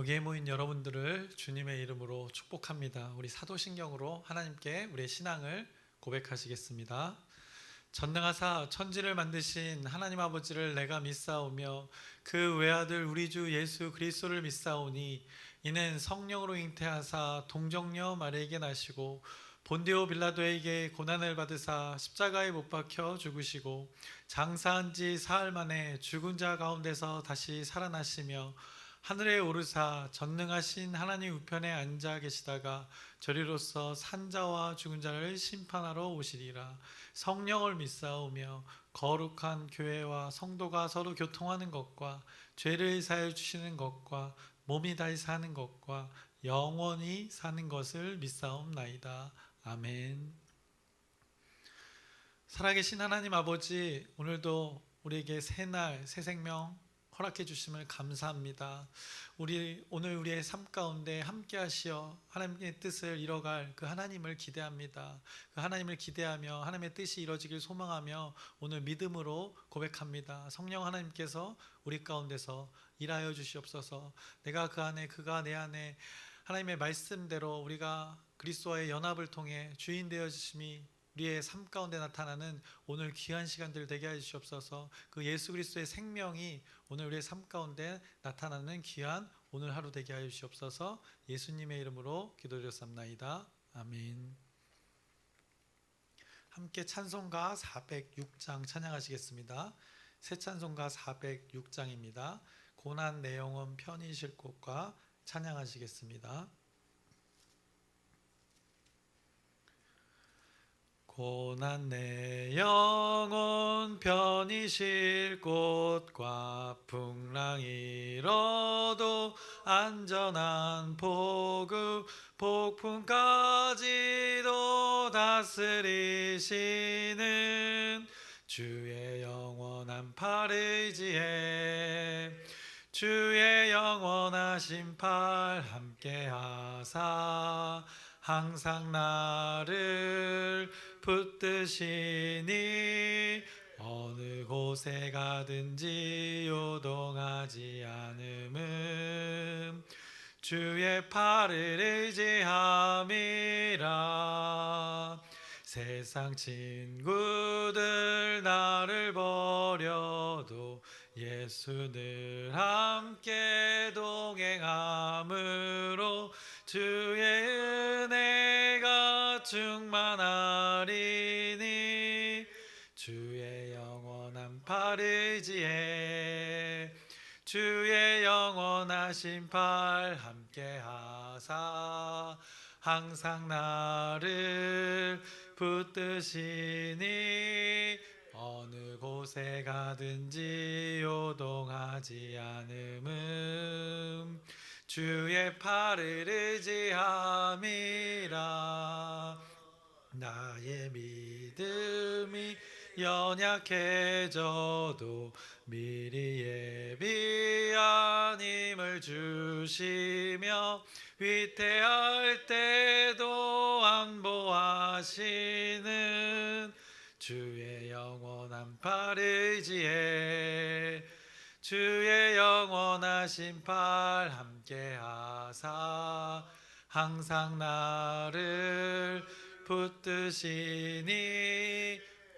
여기에 모인 여러분들을 주님의 이름으로 축복합니다. 우리 사도신경으로 하나님께 우리의 신앙을 고백하시겠습니다. 전능하사 천지를 만드신 하나님 아버지를 내가 믿사오며 그 외아들 우리 주 예수 그리스도를 믿사오니 이는 성령으로 잉태하사 동정녀 마리에게 나시고 본디오 빌라도에게 고난을 받으사 십자가에 못 박혀 죽으시고 장사한 지 사흘 만에 죽은 자 가운데서 다시 살아나시며 하늘에 오르사 전능하신 하나님 우편에 앉아 계시다가 저리로서 산자와 죽은 자를 심판하러 오시리라. 성령을 믿사오며 거룩한 교회와 성도가 서로 교통하는 것과 죄를 사해 주시는 것과 몸이 다시 사는 것과 영원히 사는 것을 믿사옵나이다. 아멘. 살아계신 하나님 아버지, 오늘도 우리에게 새 날, 새 생명 허락해 주심을 감사합니다. 오늘 우리의 삶 가운데 함께 하시어 하나님의 뜻을 이뤄갈 그 하나님을 기대합니다. 그 하나님을 기대하며 하나님의 뜻이 이루어지길 소망하며 오늘 믿음으로 고백합니다. 성령 하나님께서 우리 가운데서 일하여 주시옵소서. 내가 그 안에, 그가 내 안에 하나님의 말씀대로 우리가 그리스도와의 연합을 통해 주인 되어 주심이 우리의 삶 가운데 나타나는 오늘 귀한 시간들 되게 해 주시옵소서. 그 예수 그리스도의 생명이 오늘 우리의 삶 가운데 나타나는 귀한 오늘 하루 되게 하여 주시옵소서. 예수님의 이름으로 기도드렸습니다. 아멘. 함께 찬송가 406장 찬양하시겠습니다. 새 찬송가 406장입니다. 고난 내 영혼 편히 쉴 곳과 찬양하시겠습니다. 고난 내 영혼 편히 쉴 곳과 풍랑 일어도 안전한 보급 폭풍까지도 다스리시는 주의 영원한 팔 의지해 주의 영원하신 팔 함께하사 항상 나를 붙드시니 어느 곳에 가든지 요동하지 않음은 주의 팔을 의지함이라. 세상 친구들 나를 버려도 예수 늘 함께 동행함으로 주의 은혜가 충만하리니 주의 영원한 팔 의지해 주의 영원하신 팔 함께하사 항상 나를 붙드시니 어느 곳에 가든지 요동하지 않음은 주의 팔을 의지함이라. 나의 믿음이 연약해져도 미리 예비한 힘을 주시며 위태할 때도 안보하시는 주의 영원한 팔 의지해 주의 영원하신 팔 함께하사 항상 나를 붙드시니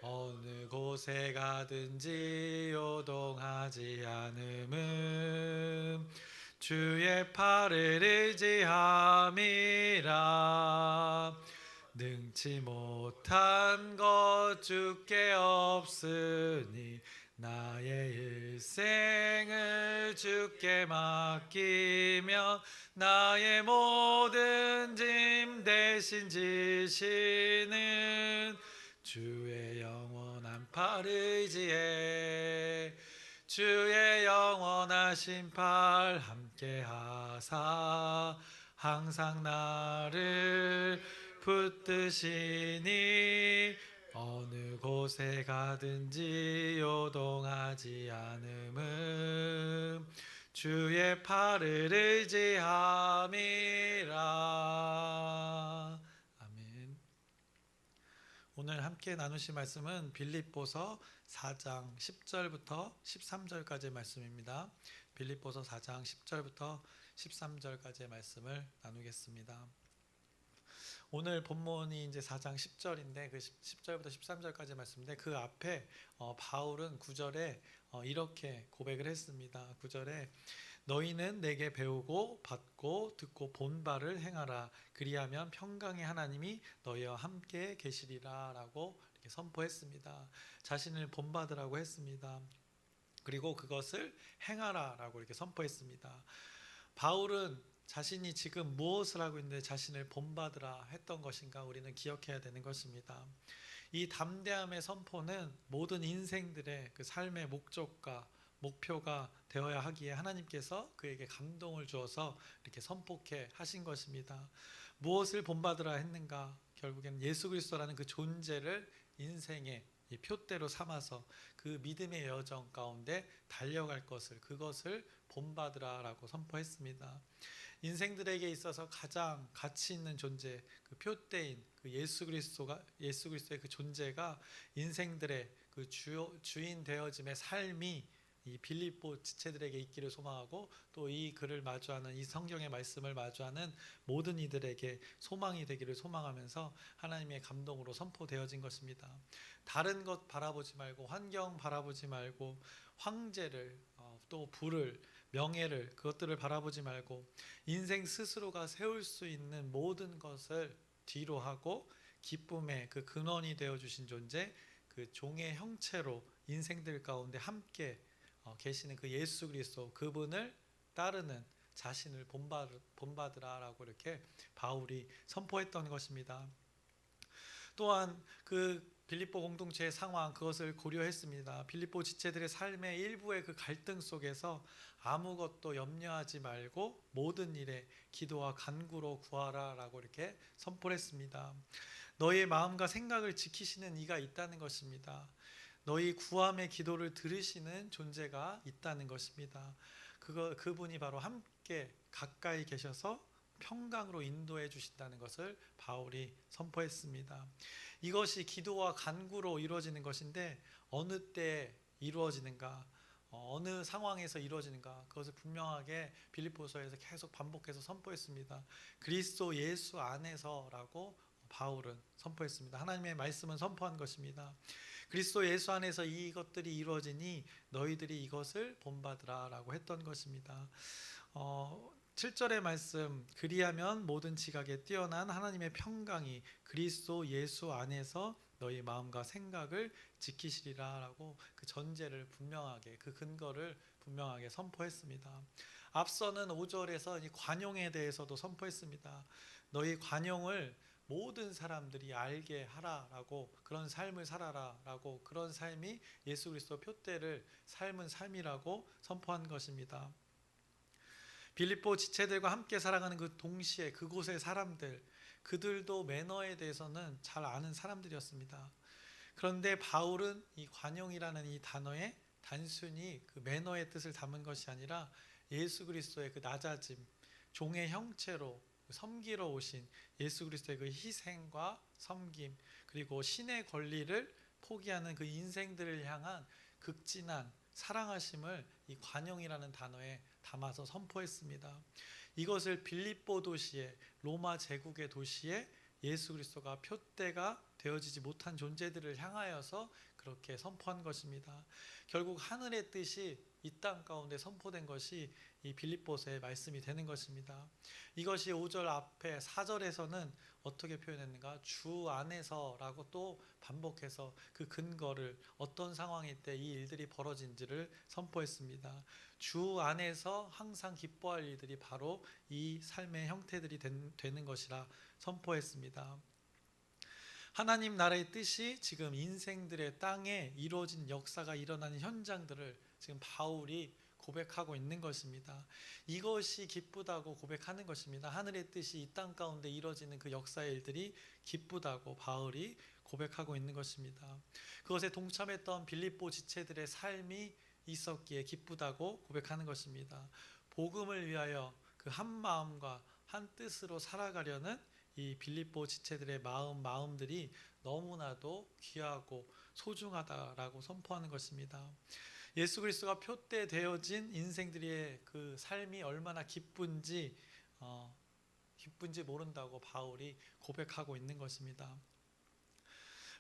어느 곳에 가든지 요동하지 않음은 주의 팔을 의지함이라. 능치 못한 것 주께 없으니 나의 일생을 주께 맡기며 나의 모든 짐 대신 지시는 주의 영원한 팔 의지해 주의 영원하신 팔 함께하사 항상 나를 붙드시니 어느 곳에 가든지 요동하지 않음은 주의 팔을 의지함이라. 아멘. 오늘 함께 나누실 말씀은 빌립보서 4장 10절부터 13절까지의 말씀입니다. 빌립보서 4장 10절부터 13절까지의 말씀을 나누겠습니다. 오늘 본문이 이제 4장 10절인데 그 10절부터 13절까지 말씀인데 그 앞에 바울은 9절에 이렇게 고백을 했습니다. 9절에 너희는 내게 배우고 받고 듣고 본 바를 행하라. 그리하면 평강의 하나님이 너희와 함께 계시리라 라고 이렇게 선포했습니다. 자신을 본받으라고 했습니다. 그리고 그것을 행하라 라고 이렇게 선포했습니다. 바울은 자신이 지금 무엇을 하고 있는데 자신을 본받으라 했던 것인가 우리는 기억해야 되는 것입니다. 이 담대함의 선포는 모든 인생들의 그 삶의 목적과 목표가 되어야 하기에 하나님께서 그에게 감동을 주어서 이렇게 선포케 하신 것입니다. 무엇을 본받으라 했는가? 결국에는 예수 그리스도라는 그 존재를 인생의 이 표대로 삼아서 그 믿음의 여정 가운데 달려갈 것을 그것을 본받으라라고 선포했습니다. 인생들에게 있어서 가장 가치 있는 존재, 그 표대인 그 예수 그리스도의 그 존재가 인생들의 그 주인 되어짐의 삶이 이 빌립보 지체들에게 있기를 소망하고 또 이 글을 마주하는 이 성경의 말씀을 마주하는 모든 이들에게 소망이 되기를 소망하면서 하나님의 감동으로 선포되어진 것입니다. 다른 것 바라보지 말고 환경 바라보지 말고 황제를 또 부를 명예를 그것들을 바라보지 말고 인생 스스로가 세울 수 있는 모든 것을 뒤로 하고 기쁨의 그 근원이 되어 주신 존재 그 종의 형체로 인생들 가운데 함께 계시는 그 예수 그리스도 그분을 따르는 자신을 본받으라라고 이렇게 바울이 선포했던 것입니다. 또한 그 빌립보 공동체의 상황 그것을 고려했습니다. 빌립보 지체들의 삶의 일부의 그 갈등 속에서 아무것도 염려하지 말고 모든 일에 기도와 간구로 구하라라고 이렇게 선포를 했습니다. 너희의 마음과 생각을 지키시는 이가 있다는 것입니다. 너희 구함의 기도를 들으시는 존재가 있다는 것입니다. 그분이 바로 함께 가까이 계셔서 평강으로 인도해 주신다는 것을 바울이 선포했습니다. 이것이 기도와 간구로 이루어지는 것인데 어느 때 이루어지는가, 어느 상황에서 이루어지는가 그것을 분명하게 빌립보서에서 계속 반복해서 선포했습니다. 그리스도 예수 안에서라고 바울은 선포했습니다. 하나님의 말씀은 선포한 것입니다. 그리스도 예수 안에서 이것들이 이루어지니 너희들이 이것을 본받으라 라고 했던 것입니다. 7절의 말씀 그리하면 모든 지각에 뛰어난 하나님의 평강이 그리스도 예수 안에서 너희 마음과 생각을 지키시리라 라고 그 전제를 분명하게 그 근거를 분명하게 선포했습니다. 앞서는 5절에서 이 관용에 대해서도 선포했습니다. 너희 관용을 모든 사람들이 알게 하라라고 그런 삶을 살아라라고 그런 삶이 예수 그리스도 표대를 삶은 삶이라고 선포한 것입니다. 빌립보 지체들과 함께 살아가는 그 동시에 그곳의 사람들 그들도 매너에 대해서는 잘 아는 사람들이었습니다. 그런데 바울은 이 관용이라는 이 단어에 단순히 그 매너의 뜻을 담은 것이 아니라 예수 그리스도의 그 낮아짐 종의 형체로 섬기러 오신 예수 그리스도의 그 희생과 섬김 그리고 신의 권리를 포기하는 그 인생들을 향한 극진한 사랑하심을 이 관용이라는 단어에 담아서 선포했습니다. 이것을 빌립보 도시에 로마 제국의 도시에 예수 그리스도가 표대가 되어지지 못한 존재들을 향하여서 그렇게 선포한 것입니다. 결국 하늘의 뜻이 이 땅 가운데 선포된 것이 이 빌립보서의 말씀이 되는 것입니다. 이것이 5절 앞에 4절에서는 어떻게 표현했는가? 주 안에서라고 또 반복해서 그 근거를 어떤 상황일 때 이 일들이 벌어진지를 선포했습니다. 주 안에서 항상 기뻐할 일들이 바로 이 삶의 형태들이 되는 것이라 선포했습니다. 하나님 나라의 뜻이 지금 인생들의 땅에 이루어진 역사가 일어나는 현장들을 지금 바울이 고백하고 있는 것입니다. 이것이 기쁘다고 고백하는 것입니다. 하늘의 뜻이 이 땅 가운데 이루어지는 그 역사의 일들이 기쁘다고 바울이 고백하고 있는 것입니다. 그것에 동참했던 빌립보 지체들의 삶이 있었기에 기쁘다고 고백하는 것입니다. 복음을 위하여 그 한 마음과 한 뜻으로 살아가려는 이 빌립보 지체들의 마음들이 너무나도 귀하고 소중하다라고 선포하는 것입니다. 예수 그리스도가 표대되어진 인생들의 그 삶이 얼마나 기쁜지 모른다고 바울이 고백하고 있는 것입니다.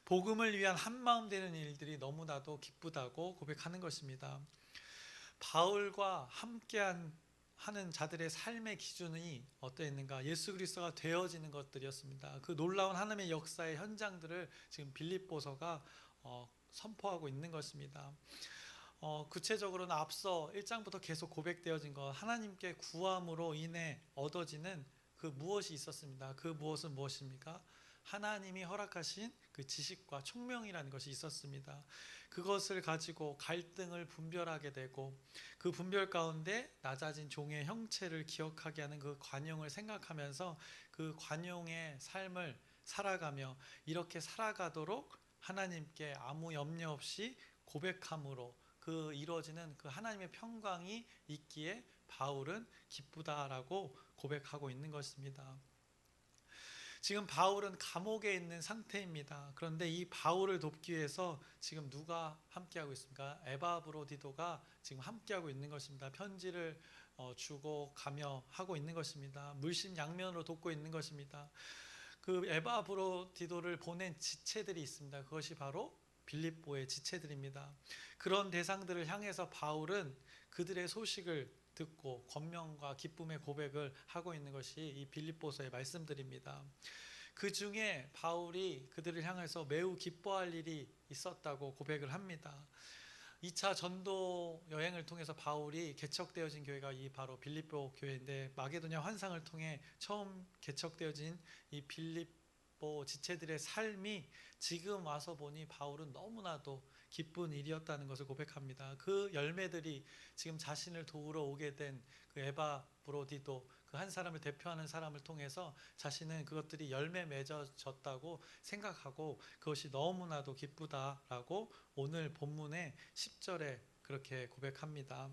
복음을 위한 한마음 되는 일들이 너무나도 기쁘다고 고백하는 것입니다. 바울과 함께한 하는 자들의 삶의 기준이 어떠했는가? 예수 그리스도가 되어지는 것들이었습니다. 그 놀라운 하나님의 역사의 현장들을 지금 빌립보서가 선포하고 있는 것입니다. 구체적으로는 앞서 1장부터 계속 고백되어진 것, 하나님께 구함으로 인해 얻어지는 그 무엇이 있었습니다. 그 무엇은 무엇입니까? 하나님이 허락하신 그 지식과 총명이라는 것이 있었습니다. 그것을 가지고 갈등을 분별하게 되고 그 분별 가운데 낮아진 종의 형체를 기억하게 하는 그 관용을 생각하면서 그 관용의 삶을 살아가며 이렇게 살아가도록 하나님께 아무 염려 없이 고백함으로 그 이루어지는 그 하나님의 평강이 있기에 바울은 기쁘다라고 고백하고 있는 것입니다. 지금 바울은 감옥에 있는 상태입니다. 그런데 이 바울을 돕기 위해서 지금 누가 함께하고 있습니까? 에바브로디도가 지금 함께하고 있는 것입니다. 편지를 주고 가며 하고 있는 것입니다. 물심양면으로 돕고 있는 것입니다. 그 에바브로디도를 보낸 지체들이 있습니다. 그것이 바로 빌립보의 지체들입니다. 그런 대상들을 향해서 바울은 그들의 소식을 듣고 권명과 기쁨의 고백을 하고 있는 것이 이 빌립보서의 말씀들입니다. 그 중에 바울이 그들을 향해서 매우 기뻐할 일이 있었다고 고백을 합니다. 2차 전도 여행을 통해서 바울이 개척되어진 교회가 이 바로 빌립보 교회인데, 마게도냐 환상을 통해 처음 개척되어진 이 빌립보 지체들의 삶이 지금 와서 보니 바울은 너무나도 기쁜 일이었다는 것을 고백합니다. 그 열매들이 지금 자신을 도우러 오게 된 그 에바브로디도, 그 한 사람을 대표하는 사람을 통해서 자신은 그것들이 열매 맺어졌다고 생각하고 그것이 너무나도 기쁘다라고 오늘 본문의 10절에 그렇게 고백합니다.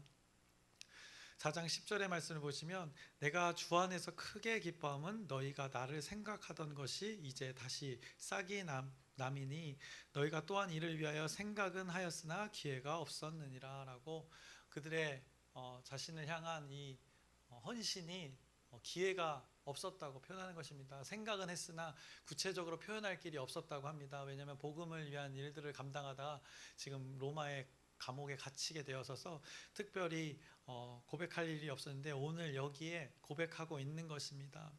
4장 10절의 말씀을 보시면, 내가 주 안에서 크게 기뻐함은 너희가 나를 생각하던 것이 이제 다시 싹이 남이니 너희가 또한 이를 위하여 생각은 하였으나 기회가 없었느니라 라고 그들의 자신을 향한 이 헌신이 기회가 없었다고 표현하는 것입니다. 생각은 했으나 구체적으로 표현할 길이 없었다고 합니다. 왜냐하면 복음을 위한 일들을 감당하다 지금 로마의 감옥에 갇히게 되어서 특별히 고백할 일이 없었는데 오늘 여기에 고백하고 있는 것입니다.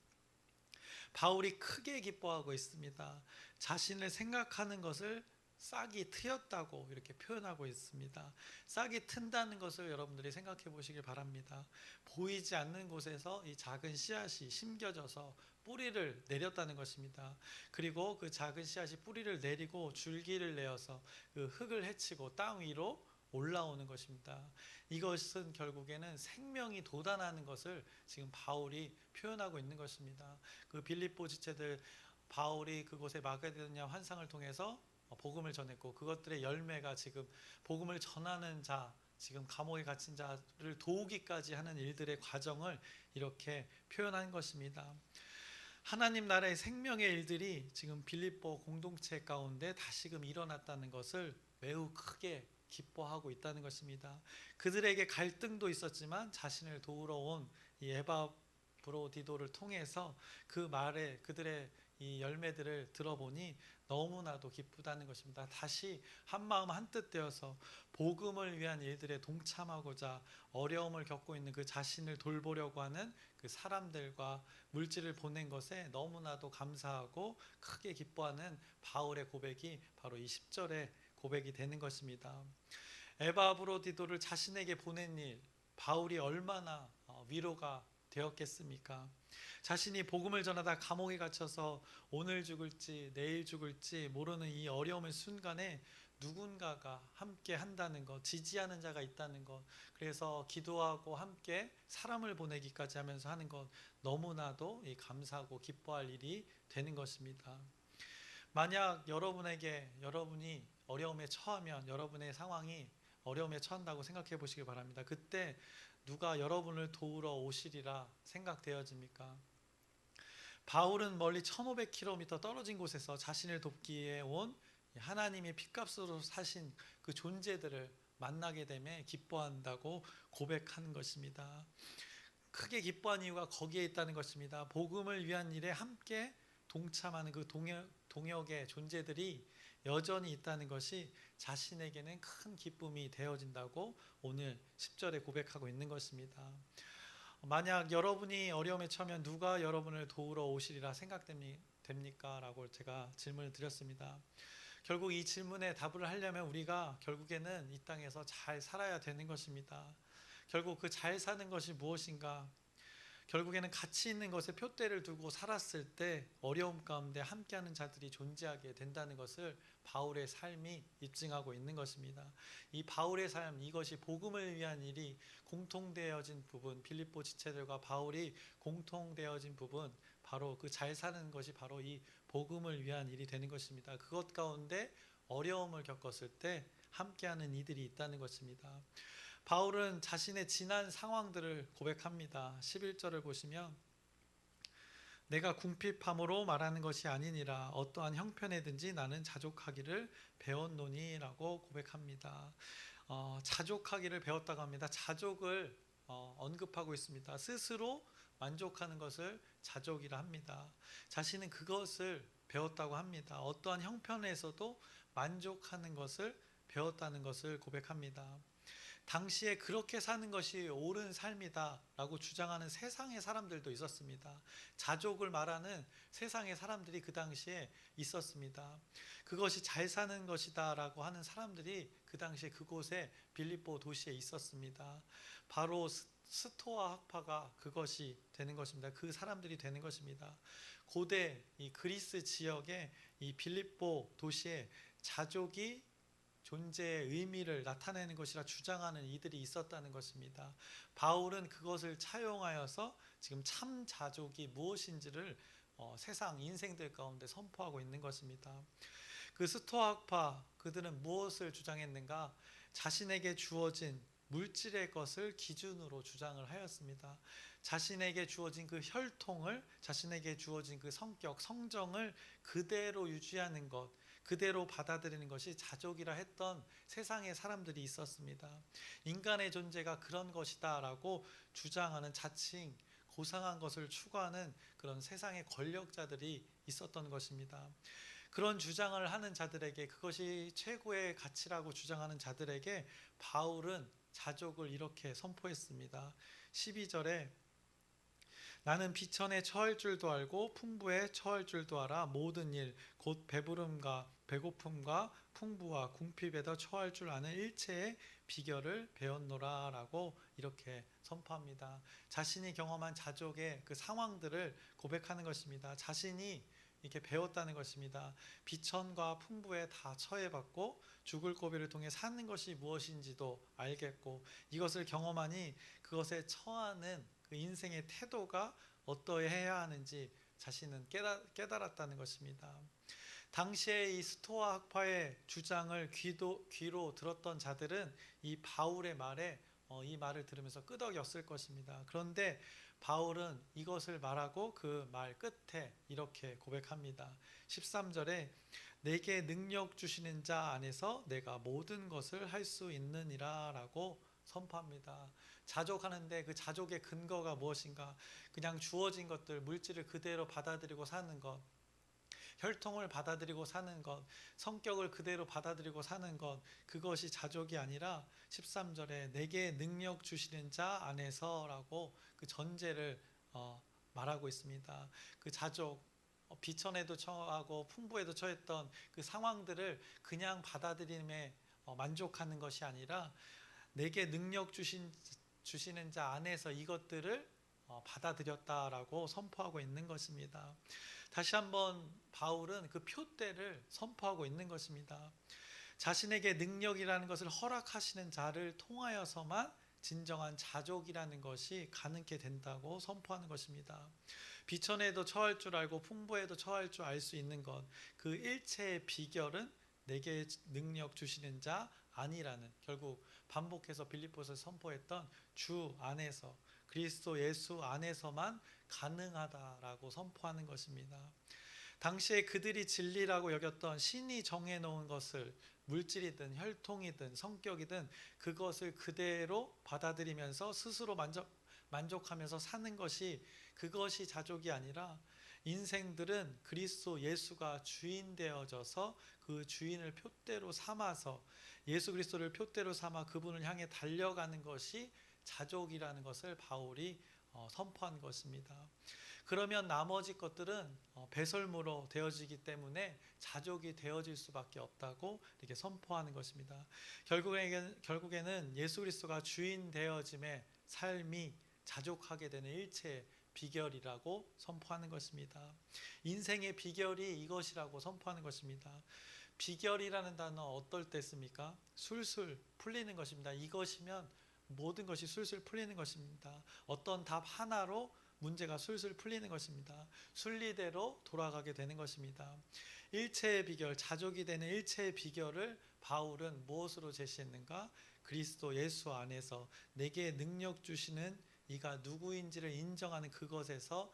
바울이 크게 기뻐하고 있습니다. 자신을 생각하는 것을 싹이 트였다고 이렇게 표현하고 있습니다. 싹이 튼다는 것을 여러분들이 생각해 보시길 바랍니다. 보이지 않는 곳에서 이 작은 씨앗이 심겨져서 뿌리를 내렸다는 것입니다. 그리고 그 작은 씨앗이 뿌리를 내리고 줄기를 내어서 그 흙을 헤치고 땅 위로 올라오는 것입니다. 이것은 결국에는 생명이 돋아나는 것을 지금 바울이 표현하고 있는 것입니다. 그 빌립보 지체들, 바울이 그곳에 마게도냐 환상을 통해서 복음을 전했고 그것들의 열매가 지금 복음을 전하는 자, 지금 감옥에 갇힌 자를 도우기까지 하는 일들의 과정을 이렇게 표현한 것입니다. 하나님 나라의 생명의 일들이 지금 빌립보 공동체 가운데 다시금 일어났다는 것을 매우 크게 기뻐하고 있다는 것입니다. 그들에게 갈등도 있었지만 자신을 도우러 온 이 에바브로디도를 통해서 그 말에 그들의 이 열매들을 들어보니 너무나도 기쁘다는 것입니다. 다시 한마음 한뜻 되어서 복음을 위한 일들에 동참하고자 어려움을 겪고 있는 그 자신을 돌보려고 하는 그 사람들과 물질을 보낸 것에 너무나도 감사하고 크게 기뻐하는 바울의 고백이 바로 이 10절의 고백이 되는 것입니다. 에바브로디도를 자신에게 보낸 일, 바울이 얼마나 위로가 되었겠습니까? 자신이 복음을 전하다 감옥에 갇혀서 오늘 죽을지 내일 죽을지 모르는 이 어려움의 순간에 누군가가 함께 한다는 것, 지지하는 자가 있다는 것, 그래서 기도하고 함께 사람을 보내기까지 하면서 하는 것, 너무나도 감사하고 기뻐할 일이 되는 것입니다. 만약 여러분이 어려움에 처하면, 여러분의 상황이 어려움에 처한다고 생각해 보시기 바랍니다. 그때 누가 여러분을 도우러 오시리라 생각되어집니까? 바울은 멀리 1500km 떨어진 곳에서 자신을 돕기에 온 하나님의 핏값으로 사신 그 존재들을 만나게 되면 기뻐한다고 고백하는 것입니다. 크게 기뻐한 이유가 거기에 있다는 것입니다. 복음을 위한 일에 함께 동참하는 그 동역의 존재들이 여전히 있다는 것이 자신에게는 큰 기쁨이 되어진다고 오늘 10절에 고백하고 있는 것입니다. 만약 여러분이 어려움에 처하면 누가 여러분을 도우러 오시리라 생각됩니까? 라고 제가 질문을 드렸습니다. 결국 이 질문에 답을 하려면 우리가 결국에는 이 땅에서 잘 살아야 되는 것입니다. 결국 그 잘 사는 것이 무엇인가? 결국에는 가치 있는 것에 표대를 두고 살았을 때 어려움 가운데 함께하는 자들이 존재하게 된다는 것을 바울의 삶이 입증하고 있는 것입니다. 이 바울의 삶, 이것이 복음을 위한 일이 공통되어진 부분, 빌립보 지체들과 바울이 공통되어진 부분, 바로 그 잘 사는 것이 바로 이 복음을 위한 일이 되는 것입니다. 그것 가운데 어려움을 겪었을 때 함께하는 이들이 있다는 것입니다. 바울은 자신의 지난 상황들을 고백합니다. 11절을 보시면 내가 궁핍함으로 말하는 것이 아니니라 어떠한 형편에든지 나는 자족하기를 배웠노니 라고 고백합니다. 자족하기를 배웠다고 합니다. 자족을 언급하고 있습니다. 스스로 만족하는 것을 자족이라 합니다. 자신은 그것을 배웠다고 합니다. 어떠한 형편에서도 만족하는 것을 배웠다는 것을 고백합니다. 당시에 그렇게 사는 것이 옳은 삶이다 라고 주장하는 세상의 사람들도 있었습니다. 자족을 말하는 세상의 사람들이 그 당시에 있었습니다. 그것이 잘 사는 것이다 라고 하는 사람들이 그 당시에 그곳에 빌립보 도시에 있었습니다. 바로 스토아 학파가 그것이 되는 것입니다. 그 사람들이 되는 것입니다. 고대 이 그리스 지역의 이 빌립보 도시에 자족이 존재의 의미를 나타내는 것이라 주장하는 이들이 있었다는 것입니다. 바울은 그것을 차용하여서 지금 참 자족이 무엇인지를 세상 인생들 가운데 선포하고 있는 것입니다. 그 스토아파 그들은 무엇을 주장했는가? 자신에게 주어진 물질의 것을 기준으로 주장을 하였습니다. 자신에게 주어진 그 혈통을, 자신에게 주어진 그 성격, 성정을 그대로 유지하는 것, 그대로 받아들이는 것이 자족이라 했던 세상의 사람들이 있었습니다. 인간의 존재가 그런 것이다 라고 주장하는 자칭 고상한 것을 추구하는 그런 세상의 권력자들이 있었던 것입니다. 그런 주장을 하는 자들에게, 그것이 최고의 가치라고 주장하는 자들에게 바울은 자족을 이렇게 선포했습니다. 12절에 나는 비천에 처할 줄도 알고 풍부에 처할 줄도 알아 모든 일 곧 배부름과 배고픔과 풍부와 궁핍에도 처할 줄 아는 일체의 비결을 배웠노라 라고 이렇게 선포합니다. 자신이 경험한 자족의 그 상황들을 고백하는 것입니다. 자신이 이렇게 배웠다는 것입니다. 비천과 풍부에 다 처해봤고 죽을 고비를 통해 사는 것이 무엇인지도 알겠고 이것을 경험하니 그것에 처하는 그 인생의 태도가 어떠해야 하는지 자신은 깨달았다는 것입니다. 당시에 이 스토아 학파의 주장을 귀로 들었던 자들은 이 바울의 말에 이 말을 들으면서 끄덕였을 것입니다. 그런데 바울은 이것을 말하고 그 말 끝에 이렇게 고백합니다. 13절에 내게 능력 주시는 자 안에서 내가 모든 것을 할 수 있느니라 라고 선포합니다. 자족하는데 그 자족의 근거가 무엇인가? 그냥 주어진 것들, 물질을 그대로 받아들이고 사는 것, 혈통을 받아들이고 사는 것, 성격을 그대로 받아들이고 사는 것, 그것이 자족이 아니라 13절에 내게 능력 주시는 자 안에서라고 그 전제를 말하고 있습니다. 그 자족, 비천에도 처하고 풍부에도 처했던 그 상황들을 그냥 받아들임에 만족하는 것이 아니라 내게 능력 주시는 자 안에서 이것들을 받아들였다라고 선포하고 있는 것입니다. 다시 한번 바울은 그 표대를 선포하고 있는 것입니다. 자신에게 능력이라는 것을 허락하시는 자를 통하여서만 진정한 자족이라는 것이 가능케 된다고 선포하는 것입니다. 비천에도 처할 줄 알고 풍부에도 처할 줄 알 수 있는 것, 그 일체의 비결은 내게 능력 주시는 자 아니라는, 결국 반복해서 빌립보서 선포했던 주 안에서, 그리스도 예수 안에서만 가능하다라고 선포하는 것입니다. 당시에 그들이 진리라고 여겼던 신이 정해놓은 것을, 물질이든 혈통이든 성격이든 그것을 그대로 받아들이면서 스스로 만족하면서 사는 것이, 그것이 자족이 아니라, 인생들은 그리스도 예수가 주인 되어져서 그 주인을 표대로 삼아서, 예수 그리스도를 표대로 삼아 그분을 향해 달려가는 것이 자족이라는 것을 바울이 선포한 것입니다. 그러면 나머지 것들은 배설물로 되어지기 때문에 자족이 되어질 수밖에 없다고 이렇게 선포하는 것입니다. 결국에는 예수 그리스도가 주인 되어짐의 삶이 자족하게 되는 일체의 비결이라고 선포하는 것입니다. 인생의 비결이 이것이라고 선포하는 것입니다. 비결이라는 단어 어떨 때 씁니까? 술술 풀리는 것입니다. 이것이면 모든 것이 술술 풀리는 것입니다. 어떤 답 하나로 문제가 술술 풀리는 것입니다. 순리대로 돌아가게 되는 것입니다. 일체의 비결, 자족이 되는 일체의 비결을 바울은 무엇으로 제시했는가? 그리스도 예수 안에서 내게 능력 주시는 이가 누구인지를 인정하는 그것에서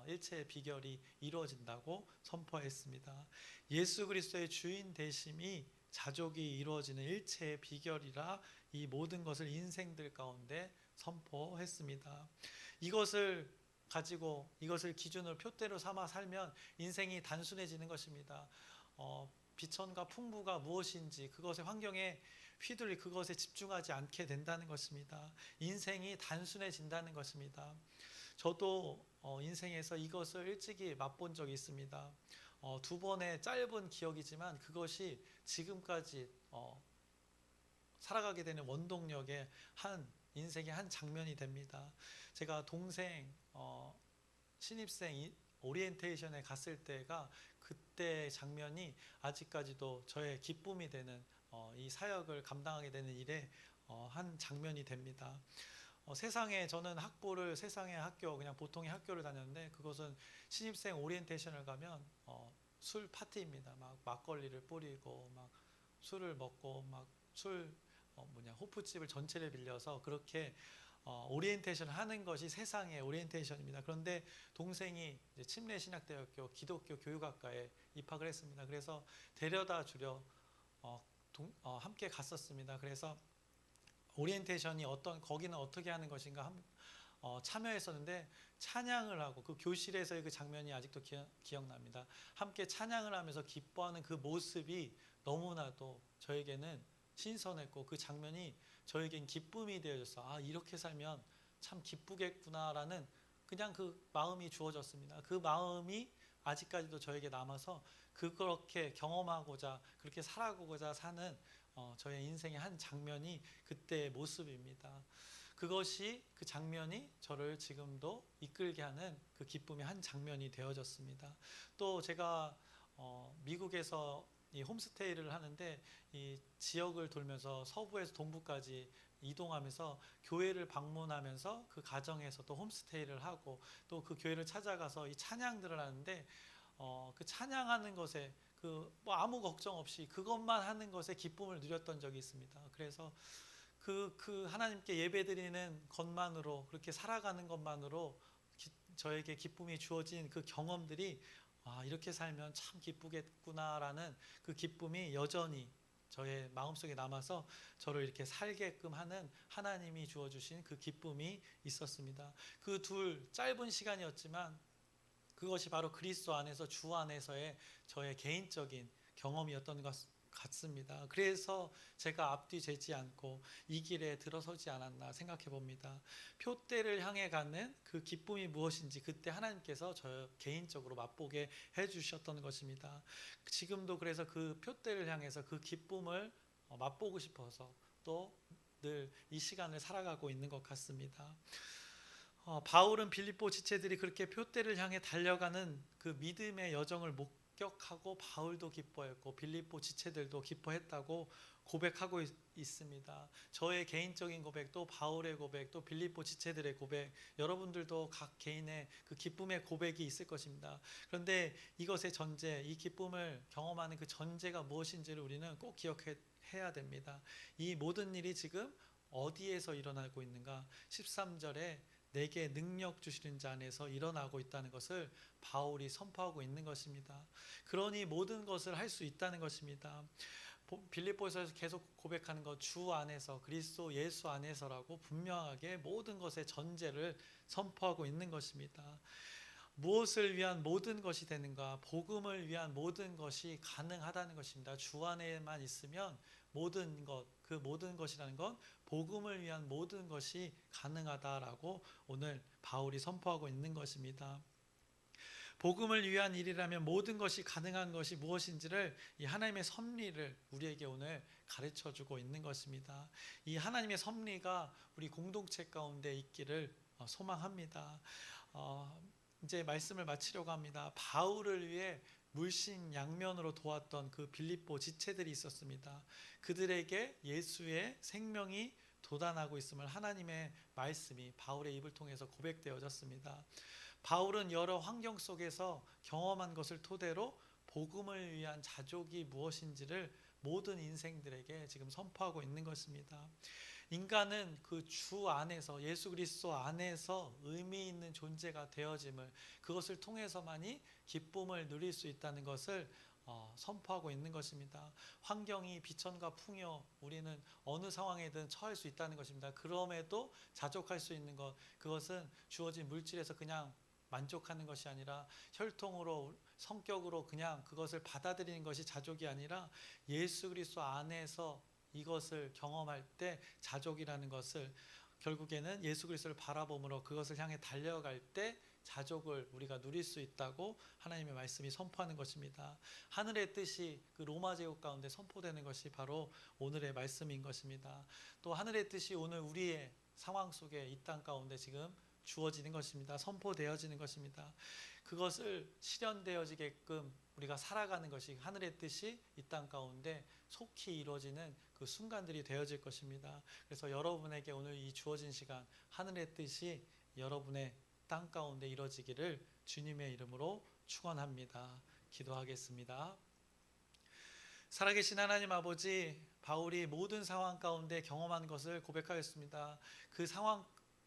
일체의 비결이 이루어진다고 선포했습니다. 예수 그리스도의 주인 되심이 자족이 이루어지는 일체의 비결이라 이 모든 것을 인생들 가운데 선포했습니다. 이것을 가지고, 이것을 기준으로 표대로 삼아 살면 인생이 단순해지는 것입니다. 비천과 풍부가 무엇인지 그것의 환경에 휘둘리 그것에 집중하지 않게 된다는 것입니다. 인생이 단순해진다는 것입니다. 저도 인생에서 이것을 일찍이 맛본 적이 있습니다. 두 번의 짧은 기억이지만 그것이 지금까지 살아가게 되는 원동력의 인생의 한 장면이 됩니다. 제가 동생 신입생 오리엔테이션에 갔을 때가, 그때 장면이 아직까지도 저의 기쁨이 되는, 이 사역을 감당하게 되는 일의 한 장면이 됩니다. 저는 세상의 학교, 그냥 보통의 학교를 다녔는데, 그것은 신입생 오리엔테이션을 가면 술 파티입니다. 막 막걸리를 뿌리고 막 술을 먹고 막 호프집을 전체를 빌려서 그렇게 오리엔테이션을 하는 것이 세상의 오리엔테이션입니다. 그런데 동생이 이제 침례신학대학교 기독교 교육학과에 입학을 했습니다. 그래서 데려다 주려 함께 갔었습니다. 그래서 오리엔테이션이 거기는 어떻게 하는 것인가 참여했었는데, 찬양을 하고 그 교실에서의 그 장면이 아직도 기억납니다. 함께 찬양을 하면서 기뻐하는 그 모습이 너무나도 저에게는 신선했고, 그 장면이 저에겐 기쁨이 되어져서 이렇게 살면 참 기쁘겠구나라는 그냥 그 마음이 주어졌습니다. 그 마음이 아직까지도 저에게 남아서 그렇게 경험하고자, 그렇게 살아가고자 사는 저의 인생의 한 장면이 그때의 모습입니다. 그 장면이 저를 지금도 이끌게 하는 그 기쁨의 한 장면이 되어졌습니다. 또 제가 미국에서 이 홈스테이를 하는데, 이 지역을 돌면서 서부에서 동부까지 이동하면서 교회를 방문하면서 그 가정에서 또 홈스테이를 하고, 또 그 교회를 찾아가서 이 찬양들을 하는데, 그 찬양하는 것에 뭐 아무 걱정 없이 그것만 하는 것에 기쁨을 누렸던 적이 있습니다. 그래서 그 하나님께 예배드리는 것만으로, 그렇게 살아가는 것만으로 저에게 기쁨이 주어진 그 경험들이, 이렇게 살면 참 기쁘겠구나라는 그 기쁨이 여전히 저의 마음속에 남아서 저를 이렇게 살게끔 하는 하나님이 주어주신 그 기쁨이 있었습니다. 그 짧은 시간이었지만 그것이 바로 그리스도 안에서, 주 안에서의 저의 개인적인 경험이었던 것 같습니다. 그래서 제가 앞뒤 재지 않고 이 길에 들어서지 않았나 생각해 봅니다. 표대를 향해 가는 그 기쁨이 무엇인지 그때 하나님께서 저 개인적으로 맛보게 해주셨던 것입니다. 지금도 그래서 그 표대를 향해서 그 기쁨을 맛보고 싶어서 또 늘 이 시간을 살아가고 있는 것 같습니다. 바울은 빌립보 지체들이 그렇게 표대를 향해 달려가는 그 믿음의 여정을 목격하고 바울도 기뻐했고 빌립보 지체들도 기뻐했다고 고백하고 있습니다. 저의 개인적인 고백도, 바울의 고백도, 빌립보 지체들의 고백, 여러분들도 각 개인의 그 기쁨의 고백이 있을 것입니다. 그런데 이것의 전제, 이 기쁨을 경험하는 그 전제가 무엇인지를 우리는 꼭 기억해야 됩니다. 이 모든 일이 지금 어디에서 일어나고 있는가? 13절에 내게 능력 주시는 자 안에서 일어나고 있다는 것을 바울이 선포하고 있는 것입니다. 그러니 모든 것을 할 수 있다는 것입니다. 빌립보에서 계속 고백하는 것, 주 안에서, 그리스도 예수 안에서라고 분명하게 모든 것의 전제를 선포하고 있는 것입니다. 무엇을 위한 모든 것이 되는가? 복음을 위한 모든 것이 가능하다는 것입니다. 주 안에만 있으면 모든 것, 그 모든 것이라는 건 복음을 위한 모든 것이 가능하다라고 오늘 바울이 선포하고 있는 것입니다. 복음을 위한 일이라면 모든 것이 가능한 것이 무엇인지를 이 하나님의 섭리를 우리에게 오늘 가르쳐 주고 있는 것입니다. 이 하나님의 섭리가 우리 공동체 가운데 있기를 소망합니다. 이제 말씀을 마치려고 합니다. 바울을 위해 물신양면으로 도왔던 그 빌립보 지체들이 있었습니다. 그들에게 예수의 생명이 돋아나고 있음을 하나님의 말씀이 바울의 입을 통해서 고백되어졌습니다. 바울은 여러 환경 속에서 경험한 것을 토대로 복음을 위한 자족이 무엇인지를 모든 인생들에게 지금 선포하고 있는 것입니다. 인간은 그 주 안에서, 예수 그리스도 안에서 의미 있는 존재가 되어짐을, 그것을 통해서만이 기쁨을 누릴 수 있다는 것을 선포하고 있는 것입니다. 환경이 비천과 풍요, 우리는 어느 상황에든 처할 수 있다는 것입니다. 그럼에도 자족할 수 있는 것, 그것은 주어진 물질에서 그냥 만족하는 것이 아니라 혈통으로, 성격으로 그냥 그것을 받아들이는 것이 자족이 아니라 예수 그리스도 안에서 이것을 경험할 때 자족이라는 것을, 결국에는 예수 그리스도를 바라봄으로 그것을 향해 달려갈 때 자족을 우리가 누릴 수 있다고 하나님의 말씀이 선포하는 것입니다. 하늘의 뜻이 그 로마 제국 가운데 선포되는 것이 바로 오늘의 말씀인 것입니다. 또 하늘의 뜻이 오늘 우리의 상황 속에 이 땅 가운데 지금 주어지는 것입니다. 선포되어지는 것입니다. 그것을 실현되어지게끔 우리가 살아가는 것이, 하늘의 뜻이 이 땅 가운데 속히 이루어지는 그 순간들이 되어질 것입니다. 그래서 여러분에게 오늘 이 주어진 시간, 하늘의 뜻이 여러분의 땅 가운데 이루어지기를 주님의 이름으로 축원합니다. 기도하겠습니다. 살아계신 하나님 아버지, 바울이 모든 상황 가운데 경험한 것을 고백하였습니다. 그 상황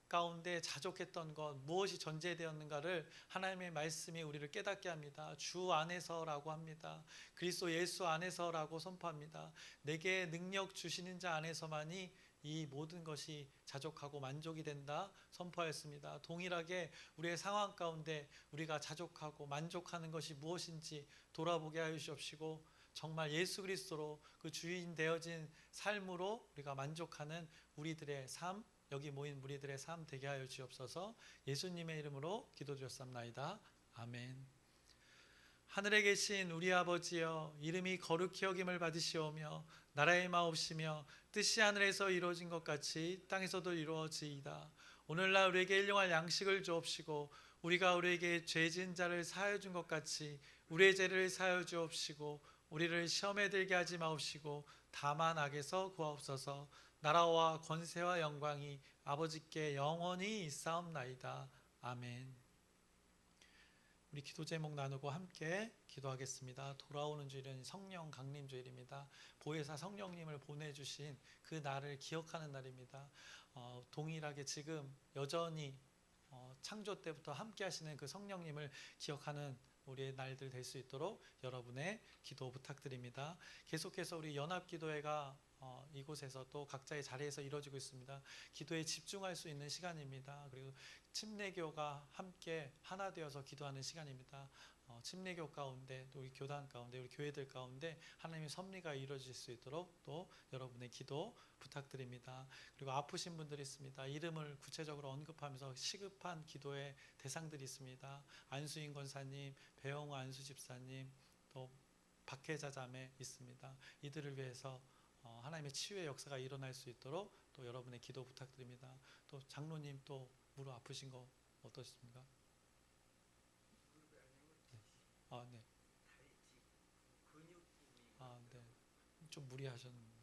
가운데 자족했던 것, 무엇이 전제되었는가를 하나님의 말씀이 우리를 깨닫게 합니다. 주 안에서라고 합니다. 그리스도 예수 안에서라고 선포합니다. 내게 능력 주시는 자 안에서만이 이 모든 것이 자족하고 만족이 된다 선포하였습니다. 동일하게 우리의 상황 가운데 우리가 자족하고 만족하는 것이 무엇인지 돌아보게 하여 주옵시고, 정말 예수 그리스도로 그 주인 되어진 삶으로 우리가 만족하는 우리들의 삶, 여기 모인 무리들의 삶 되게 하여 주옵소서. 예수님의 이름으로 기도드렸사옵나이다. 아멘. 하늘에 계신 우리 아버지여, 이름이 거룩히 여김을 받으시오며 나라의 마옵시며 뜻이 하늘에서 이루어진 것 같이 땅에서도 이루어지이다. 오늘날 우리에게 일용할 양식을 주옵시고, 우리가 우리에게 죄 지은 자를 사하여 준 것 같이 우리의 죄를 사하여 주옵시고, 우리를 시험에 들게 하지 마옵시고 다만 악에서 구하옵소서. 나라와 권세와 영광이 아버지께 영원히 있사옵나이다. 아멘. 우리 기도 제목 나누고 함께 기도하겠습니다. 돌아오는 주일은 성령 강림 주일입니다. 보혜사 성령님을 보내주신 그 날을 기억하는 날입니다. 동일하게 지금 여전히 창조 때부터 함께 하시는 그 성령님을 기억하는 우리의 날들 될 수 있도록 여러분의 기도 부탁드립니다. 계속해서 우리 연합기도회가 이곳에서 또 각자의 자리에서 이루어지고 있습니다. 기도에 집중할 수 있는 시간입니다. 그리고 침례교가 함께 하나 되어서 기도하는 시간입니다. 침례교 가운데, 또 우리 교단 가운데, 우리 교회들 가운데 하나님의 섭리가 이루어질 수 있도록 또 여러분의 기도 부탁드립니다. 그리고 아프신 분들이 있습니다. 이름을 구체적으로 언급하면서 시급한 기도의 대상들이 있습니다. 안수인 권사님, 배영우 안수 집사님, 또 박혜자 자매 있습니다. 이들을 위해서 하나님의 치유의 역사가 일어날 수 있도록 또 여러분의 기도 부탁드립니다. 또 장로님 또 무릎 아프신 거 어떠십니까? 네. 네. 좀 무리하셨는데.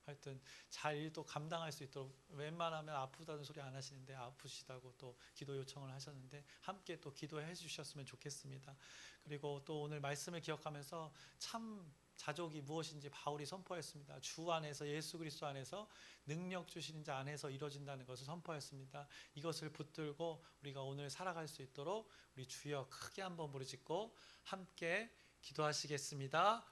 하여튼 잘 일도 감당할 수 있도록, 웬만하면 아프다는 소리 안 하시는데 아프시다고 또 기도 요청을 하셨는데 함께 또 기도해 주셨으면 좋겠습니다. 그리고 또 오늘 말씀을 기억하면서 참 자족이 무엇인지 바울이 선포했습니다. 주 안에서, 예수 그리스도 안에서 능력 주시는 자 안에서 이루어진다는 것을 선포했습니다. 이것을 붙들고 우리가 오늘 살아갈 수 있도록 우리 주여 크게 한번 부르짖고 함께 기도하시겠습니다.